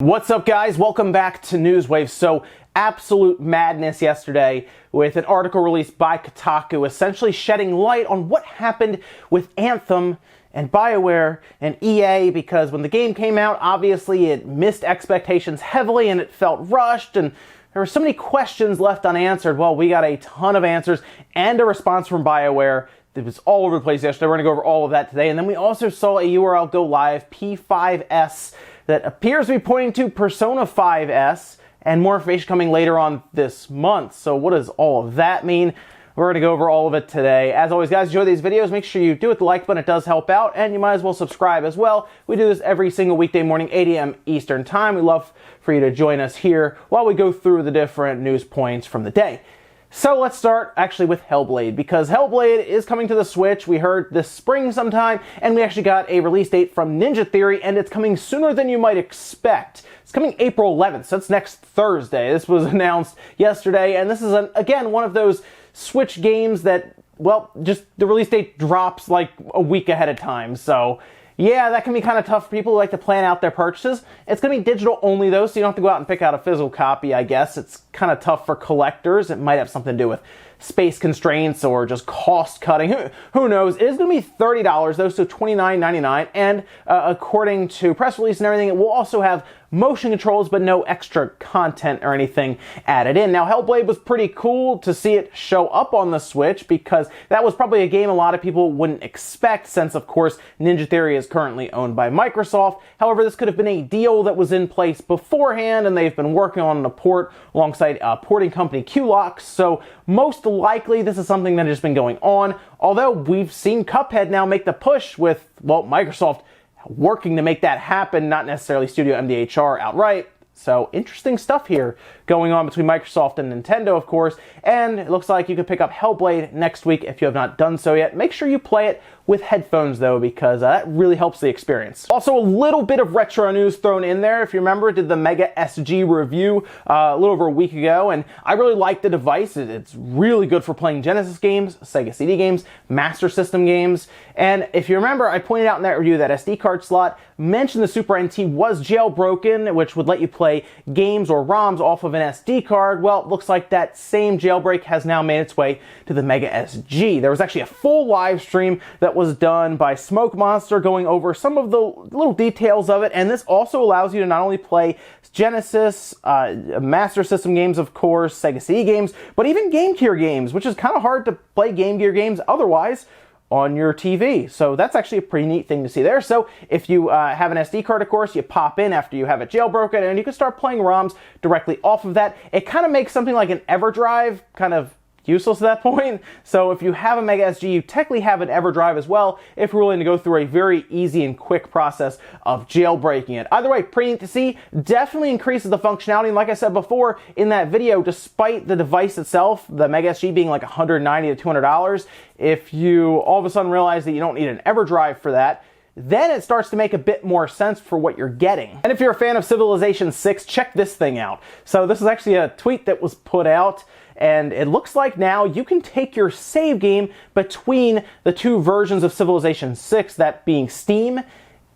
What's up, guys? Welcome back to Newswave. So, absolute madness yesterday with an article released by Kotaku essentially shedding light on what happened with Anthem and Bioware and EA, because when the game came out, obviously it missed expectations heavily and it felt rushed, and there were so many questions left unanswered. Well, we got a ton of answers and a response from Bioware. It was all over the place yesterday. We're going to go over all of that today. And then we also saw a URL go live, P5S, that appears to be pointing to Persona 5S, and more information coming later on this month. So what does all of that mean? We're going to go over all of it today. As always, guys, enjoy these videos. Make sure you do hit the like button. It does help out. And you might as well subscribe as well. We do this every single weekday morning, 8 a.m. Eastern Time. We love for you to join us here while we go through the different news points from the day. So let's start actually with Hellblade, because Hellblade is coming to the Switch. We heard this spring sometime, and we actually got a release date from Ninja Theory, and it's coming sooner than you might expect. It's coming April 11th, so it's next Thursday. This was announced yesterday, and this is, again, one of those Switch games that, well, just the release date drops like a week ahead of time, so yeah, that can be kind of tough for people who like to plan out their purchases. It's going to be digital only, though, so you don't have to go out and pick out a physical copy, I guess. It's kind of tough for collectors. It might have something to do with space constraints or just cost cutting. Who knows? It is going to be $30, though, so $29.99. And according to press release and everything, it will also have motion controls, but no extra content or anything added in. Now, Hellblade was pretty cool to see it show up on the Switch, because that was probably a game a lot of people wouldn't expect, since, of course, Ninja Theory is currently owned by Microsoft. However, this could have been a deal that was in place beforehand, and they've been working on a port alongside porting company QLox, so most likely this is something that has been going on, although we've seen Cuphead now make the push with, well, Microsoft working to make that happen, not necessarily Studio MDHR outright. So interesting stuff here going on between Microsoft and Nintendo, of course, and it looks like you can pick up Hellblade next week if you have not done so yet. Make sure you play it with headphones, though, because that really helps the experience. Also, a little bit of retro news thrown in there. If you remember, did the Mega SG review a little over a week ago, and I really like the device. It's really good for playing Genesis games, Sega CD games, Master System games, and if you remember, I pointed out in that review that SD card slot mentioned the Super NT was jailbroken, which would let you play games or ROMs off of an SD card. Well, it looks like that same jailbreak has now made its way to the Mega SG. There was actually a full live stream that was done by Smoke Monster going over some of the little details of it, and this also allows you to not only play Genesis, Master System games, of course, Sega CD games, but even Game Gear games, which is kind of hard to play Game Gear games otherwise on your TV. So that's actually a pretty neat thing to see there. So if you have an SD card, of course, you pop in after you have it jailbroken, and you can start playing ROMs directly off of that. It kind of makes something like an EverDrive kind of useless at that point. So if you have a Mega SG, you technically have an EverDrive as well, if you're willing to go through a very easy and quick process of jailbreaking it. Either way, pretty neat to see. Definitely increases the functionality. And like I said before in that video, despite the device itself, the Mega SG being like $190 to $200, if you all of a sudden realize that you don't need an EverDrive for that, then it starts to make a bit more sense for what you're getting. And if you're a fan of Civilization 6, check this thing out. So this is actually a tweet that was put out, and it looks like now you can take your save game between the two versions of Civilization 6, that being Steam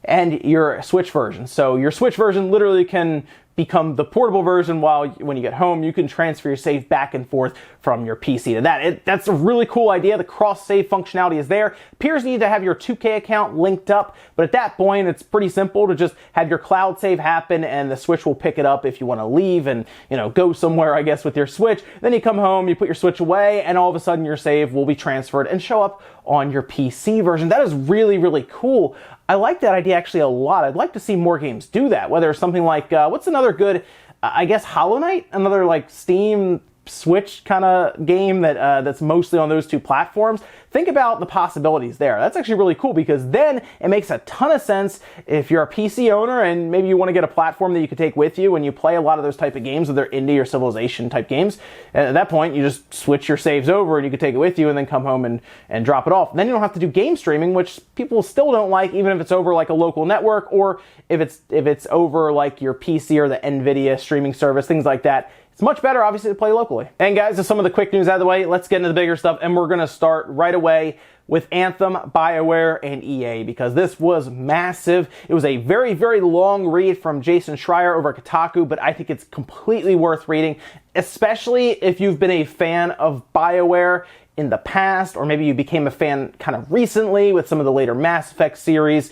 and your Switch version. So your Switch version literally can become the portable version, while when you get home, you can transfer your save back and forth from your PC to that. That's a really cool idea. The cross-save functionality is there. Appears you need to have your 2K account linked up, but at that point, it's pretty simple to just have your cloud save happen, and the Switch will pick it up if you want to leave and, you know, go somewhere, I guess, with your Switch. Then you come home, you put your Switch away, and all of a sudden your save will be transferred and show up on your PC version. That is really, really cool. I like that idea actually a lot. I'd like to see more games do that, whether it's something like, what's another good, I guess Hollow Knight? Another like Steam Switch kind of game that that's mostly on those two platforms. Think about the possibilities there. That's actually really cool, because then it makes a ton of sense if you're a PC owner and maybe you want to get a platform that you can take with you when you play a lot of those type of games, whether they're indie or Civilization type games. And at that point, you just switch your saves over and you can take it with you and then come home and drop it off. Then you don't have to do game streaming, which people still don't like, even if it's over like a local network, or if it's over like your PC or the NVIDIA streaming service, things like that. it's much better, obviously, to play locally. And guys, with some of the quick news out of the way, let's get into the bigger stuff, and we're going to start right away with Anthem, Bioware, and EA, because this was massive. It was a very, very long read from Jason Schreier over at Kotaku, but I think it's completely worth reading, especially if you've been a fan of Bioware in the past, or maybe you became a fan kind of recently with some of the later Mass Effect series.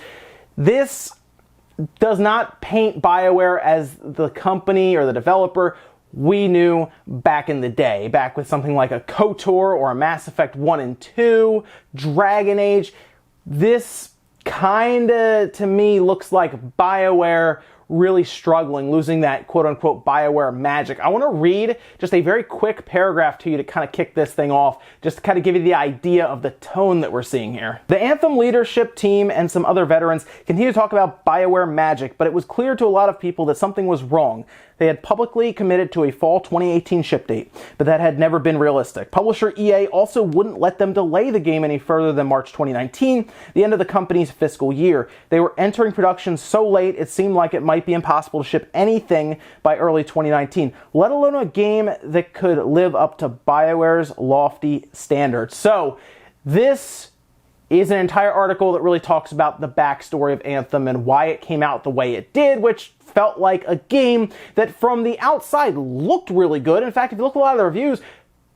This does not paint Bioware as the company or the developer we knew back in the day, back with something like a KOTOR or a Mass Effect 1 and 2, Dragon Age. This kinda, to me, looks like Bioware really struggling, losing that quote-unquote Bioware magic. I want to read just a very quick paragraph to you to kind of kick this thing off, just to kind of give you the idea of the tone that we're seeing here. The Anthem leadership team and some other veterans continue to talk about Bioware magic, but it was clear to a lot of people that something was wrong. They had publicly committed to a fall 2018 ship date, but that had never been realistic. Publisher EA also wouldn't let them delay the game any further than March 2019, the end of the company's fiscal year. They were entering production so late it seemed like it might be impossible to ship anything by early 2019, let alone a game that could live up to BioWare's lofty standards. So, this is an entire article that really talks about the backstory of Anthem and why it came out the way it did, which felt like a game that from the outside looked really good. In fact, if you look at a lot of the reviews,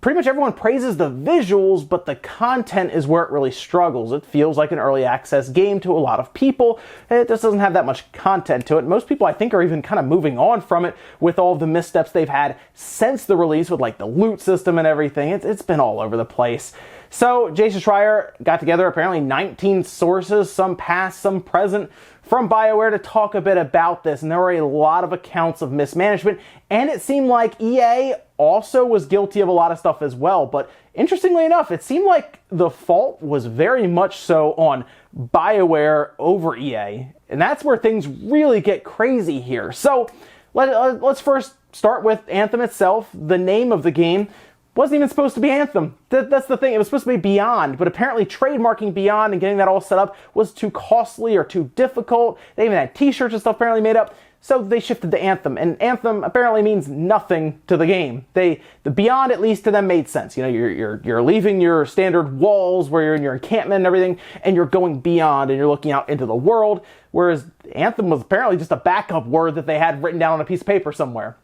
pretty much everyone praises the visuals, but the content is where it really struggles. It feels like an early access game to a lot of people. It just doesn't have that much content to it. Most people, I think, are even kind of moving on from it with all of the missteps they've had since the release with like the loot system and everything. It's been all over the place. So Jason Schreier got together apparently 19 sources, some past, some present, from Bioware to talk a bit about this, and there were a lot of accounts of mismanagement, and it seemed like EA also was guilty of a lot of stuff as well. But interestingly enough, it seemed like the fault was very much so on Bioware over EA, and that's where things really get crazy here. So let's first start with Anthem itself. The name of the game wasn't even supposed to be Anthem. That's the thing. It was supposed to be Beyond, but apparently trademarking Beyond and getting that all set up was too costly or too difficult. They even had t-shirts and stuff apparently made up, so they shifted to Anthem. And Anthem apparently means nothing to the game. The Beyond, at least to them, made sense. You know, you're leaving your standard walls where you're in your encampment and everything, and you're going beyond and you're looking out into the world, whereas Anthem was apparently just a backup word that they had written down on a piece of paper somewhere.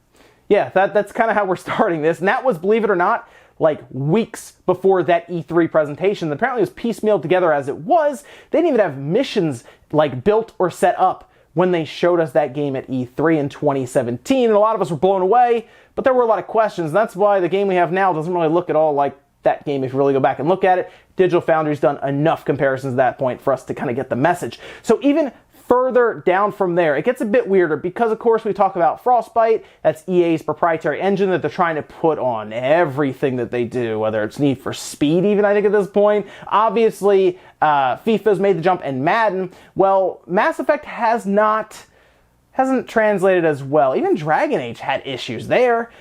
Yeah, that's kind of how we're starting this. And that was, believe it or not, like weeks before that E3 presentation. That apparently was piecemealed together as it was. They didn't even have missions like built or set up when they showed us that game at E3 in 2017. And a lot of us were blown away, but there were a lot of questions. And that's why the game we have now doesn't really look at all like that game if you really go back and look at it. Digital Foundry's done enough comparisons at that point for us to kind of get the message. So even further down from there, it gets a bit weirder because, of course, we talk about Frostbite. That's EA's proprietary engine that they're trying to put on everything that they do, whether it's Need for Speed even, I think, at this point. Obviously, FIFA's made the jump, and Madden. Well, Mass Effect hasn't translated as well. Even Dragon Age had issues there,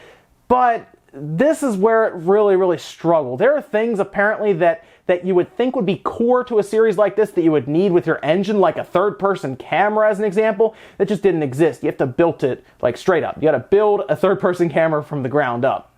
but this is where it really, really struggled. There are things, apparently, that you would think would be core to a series like this that you would need with your engine, like a third-person camera as an example, that just didn't exist. You have to build it like straight up. You got to build a third-person camera from the ground up.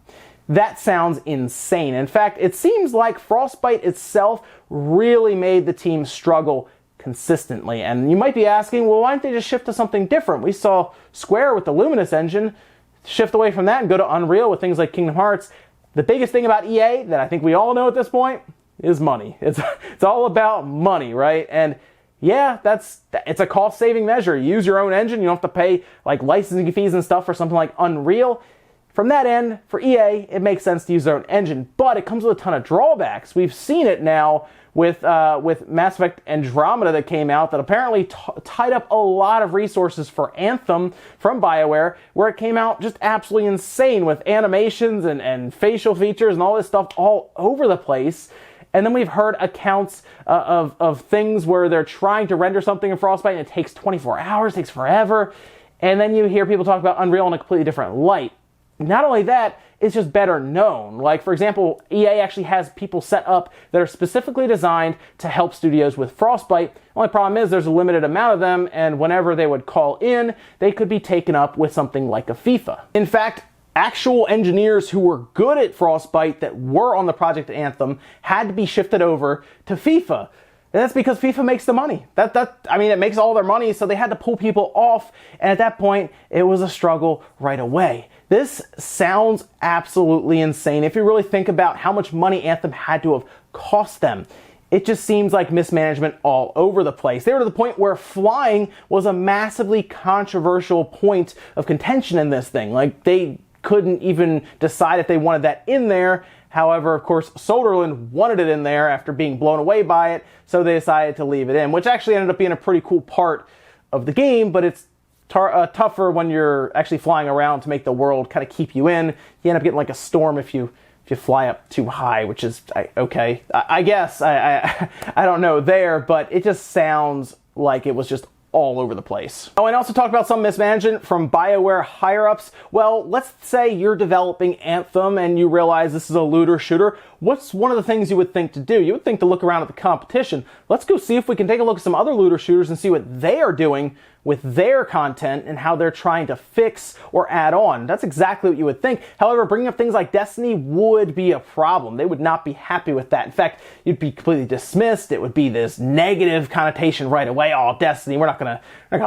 That sounds insane. In fact, it seems like Frostbite itself really made the team struggle consistently. And you might be asking, well, why didn't they just shift to something different? We saw Square with the Luminous engine shift away from that and go to Unreal with things like Kingdom Hearts. The biggest thing about EA that I think we all know at this point is money. It's all about money, right? And yeah, it's a cost-saving measure. You use your own engine. You don't have to pay like licensing fees and stuff for something like Unreal. From that end, for EA, it makes sense to use their own engine, but it comes with a ton of drawbacks. We've seen it now with Mass Effect Andromeda that came out that apparently tied up a lot of resources for Anthem from Bioware, where it came out just absolutely insane with animations and facial features and all this stuff all over the place. And then we've heard accounts of things where they're trying to render something in Frostbite and it takes 24 hours, takes forever. And then you hear people talk about Unreal in a completely different light. Not only that, it's just better known. Like, for example, EA actually has people set up that are specifically designed to help studios with Frostbite. The only problem is there's a limited amount of them, and whenever they would call in, they could be taken up with something like a FIFA. In fact, actual engineers who were good at Frostbite that were on the project Anthem had to be shifted over to FIFA. And that's because FIFA makes the money. I mean, it makes all their money, so they had to pull people off. And at that point, it was a struggle right away. This sounds absolutely insane. If you really think about how much money Anthem had to have cost them, it just seems like mismanagement all over the place. They were to the point where flying was a massively controversial point of contention in this thing. Like, they couldn't even decide if they wanted that in there. However, of course, Soderlund wanted it in there after being blown away by it, so they decided to leave it in, which actually ended up being a pretty cool part of the game, but it's tougher when you're actually flying around to make the world kind of keep you in. You end up getting like a storm if you fly up too high, which is okay. I guess I don't know there, but it just sounds like it was just all over the place. Oh, and also talk about some mismanagement from Bioware higher-ups. Well, let's say you're developing Anthem and you realize this is a looter shooter. What's one of the things you would think to do? You would think to look around at the competition. Let's go see if we can take a look at some other looter shooters and see what they are doing with their content and how they're trying to fix or add on. That's exactly what you would think. However, bringing up things like Destiny would be a problem. They would not be happy with that. In fact, you'd be completely dismissed. It would be this negative connotation right away. Oh, Destiny, we're not gonna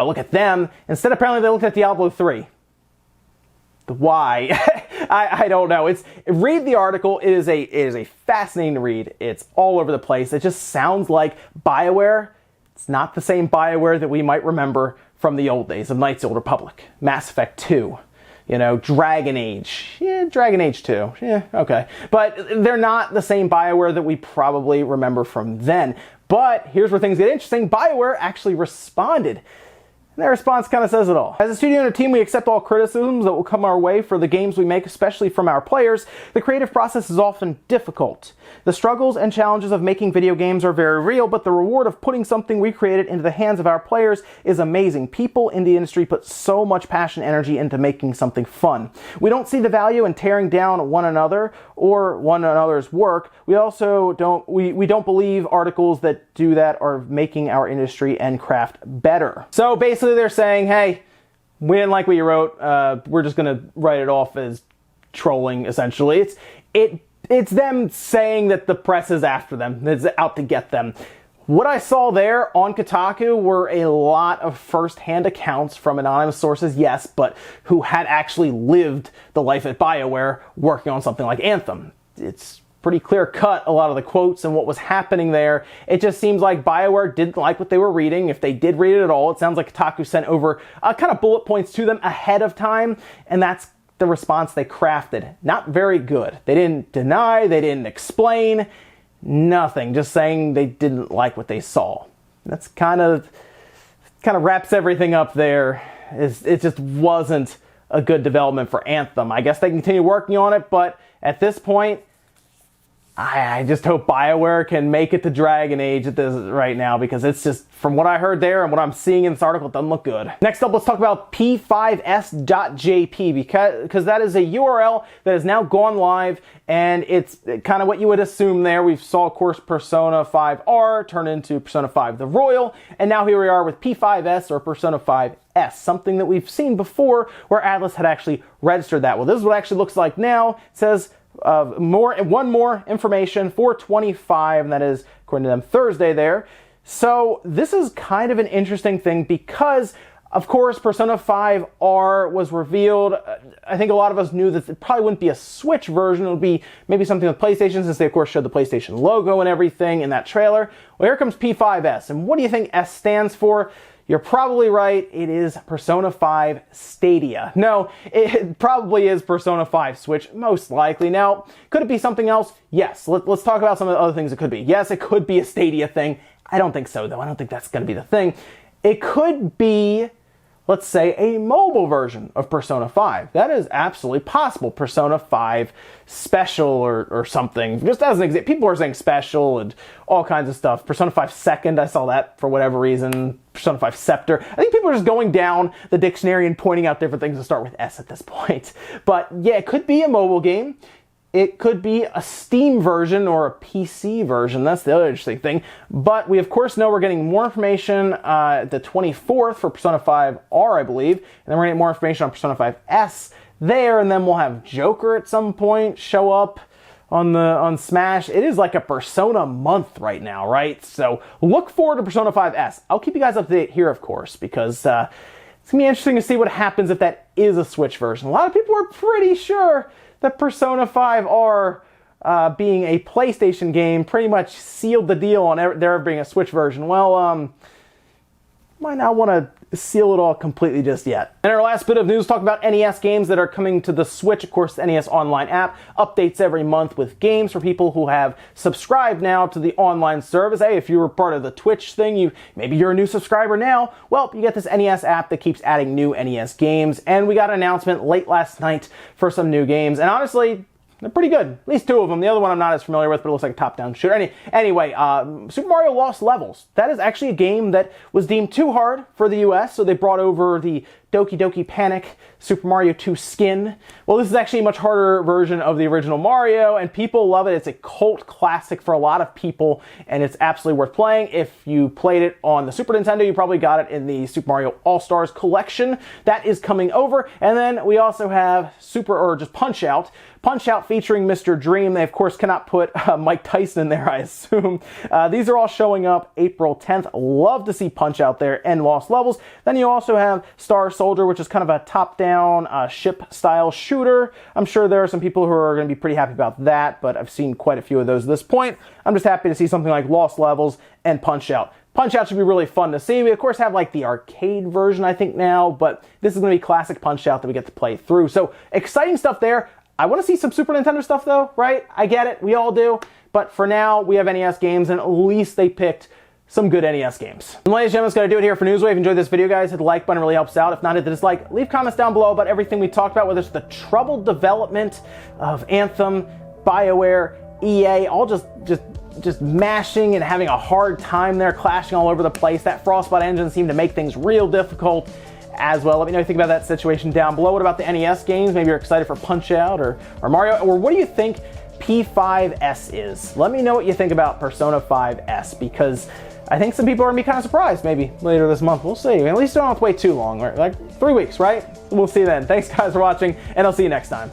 look at them. Instead, apparently they looked at Diablo 3. Why? I don't know. Read the article. It is a fascinating read. It's all over the place. It just sounds like Bioware. It's not the same Bioware that we might remember from the old days of Knights of the Old Republic, Mass Effect 2, Dragon Age. Yeah, Dragon Age 2. Yeah, okay. But they're not the same Bioware that we probably remember from then. But here's where things get interesting. Bioware actually responded. And their response kind of says it all. As a studio and a team, we accept all criticisms that will come our way for the games we make, especially from our players. The creative process is often difficult. The struggles and challenges of making video games are very real, but the reward of putting something we created into the hands of our players is amazing. People in the industry put so much passion and energy into making something fun. We don't see the value in tearing down one another or one another's work. We also don't believe articles that do that are making our industry and craft better. So basically they're saying, hey, we didn't like what you wrote. We're just going to write it off as trolling, essentially. It's them saying that the press is after them, it's out to get them. What I saw there on Kotaku were a lot of first-hand accounts from anonymous sources, yes, but who had actually lived the life at Bioware working on something like Anthem. It's pretty clear-cut, a lot of the quotes and what was happening there. It just seems like Bioware didn't like what they were reading. If they did read it at all, it sounds like Kotaku sent over kind of bullet points to them ahead of time, and that's the response they crafted. Not very good. They didn't deny, they didn't explain, nothing. Just saying they didn't like what they saw. That's kind of wraps everything up there. It just wasn't a good development for Anthem. I guess they continue working on it, but at this point, I just hope Bioware can make it to Dragon Age at this right now, because it's just, from what I heard there and what I'm seeing in this article, it doesn't look good. Next up, let's talk about p5s.jp, because that is a URL that has now gone live, and it's kind of what you would assume there. We saw, of course, Persona 5R turn into Persona 5 The Royal, and now here we are with P5S, or Persona 5S, something that we've seen before where Atlas had actually registered that. Well, this is what it actually looks like now. It says one more information for 25, and that is, according to them, Thursday there. So this is kind of an interesting thing because, of course, Persona 5R was revealed. I think a lot of us knew that it probably wouldn't be a Switch version. It would be maybe something with PlayStation, since they, of course, showed the PlayStation logo and everything in that trailer. Well, here comes P5S. And what do you think S stands for? You're probably right, it is Persona 5 Stadia. No, it probably is Persona 5 Switch, most likely. Now, could it be something else? Yes, let's talk about some of the other things it could be. Yes, it could be a Stadia thing. I don't think so, though. I don't think that's going to be the thing. It could be, let's say, a mobile version of Persona 5. That is absolutely possible. Persona 5 Special or something. Just as an example, people are saying Special and all kinds of stuff. Persona 5 Second, I saw that for whatever reason. Persona 5 Scepter. I think people are just going down the dictionary and pointing out different things to start with S at this point. But yeah, it could be a mobile game. it could be a Steam version or a PC version. That's the other interesting thing. But we, of course, know we're getting more information the 24th for Persona 5R, I believe. And then we're getting more information on Persona 5S there. And then we'll have Joker at some point show up on Smash. It is like a Persona month right now, right? So look forward to Persona 5S. I'll keep you guys up to date here, of course, because it's going to be interesting to see what happens if that is a Switch version. A lot of people are pretty sure that Persona 5R being a PlayStation game pretty much sealed the deal on there being a Switch version. Well, might not want to seal it all completely just yet. And our last bit of news, talk about NES games that are coming to the Switch. Of course, the NES Online app updates every month with games for people who have subscribed now to the online service. Hey, if you were part of the Twitch thing, maybe you're a new subscriber now. Well, you get this NES app that keeps adding new NES games, and we got an announcement late last night for some new games. And honestly, they're pretty good. At least two of them. The other one I'm not as familiar with, but it looks like a top-down shooter. Anyway, Super Mario Lost Levels. That is actually a game that was deemed too hard for the US, so they brought over the Doki Doki Panic Super Mario 2 skin. Well, this is actually a much harder version of the original Mario, and people love it. It's a cult classic for a lot of people, and it's absolutely worth playing. If you played it on the Super Nintendo, you probably got it in the Super Mario All-Stars collection. That is coming over. And then we also have Punch-Out! Punch-Out! Featuring Mr. Dream. They, of course, cannot put Mike Tyson in there, I assume. These are all showing up April 10th. Love to see Punch-Out! There and Lost Levels. Then you also have Star Soldier, which is kind of a top-down ship-style shooter. I'm sure there are some people who are going to be pretty happy about that, but I've seen quite a few of those at this point. I'm just happy to see something like Lost Levels and Punch-Out! Punch-Out! Should be really fun to see. We, of course, have like the arcade version, I think, now, but this is going to be classic Punch-Out! That we get to play through. So, exciting stuff there. I want to see some Super Nintendo stuff, though, right? I get it. We all do. But for now, we have NES games, and at least they picked some good NES games. And ladies and gentlemen, that's going to do it here for Newswave. Enjoyed this video, guys. Hit the like button, really helps out. If not, hit the dislike. Leave comments down below about everything we talked about, whether it's the troubled development of Anthem, Bioware, EA, all just mashing and having a hard time there, clashing all over the place. That Frostbite engine seemed to make things real difficult as well. Let me know what you think about that situation down below. What about the NES games? Maybe you're excited for Punch-Out! or Mario, or what do you think P5S is? Let me know what you think about Persona 5S, because I think some people are going to be kind of surprised maybe later this month. We'll see. At least don't have to wait too long, right? Like 3 weeks, right? We'll see then. Thanks guys for watching, and I'll see you next time.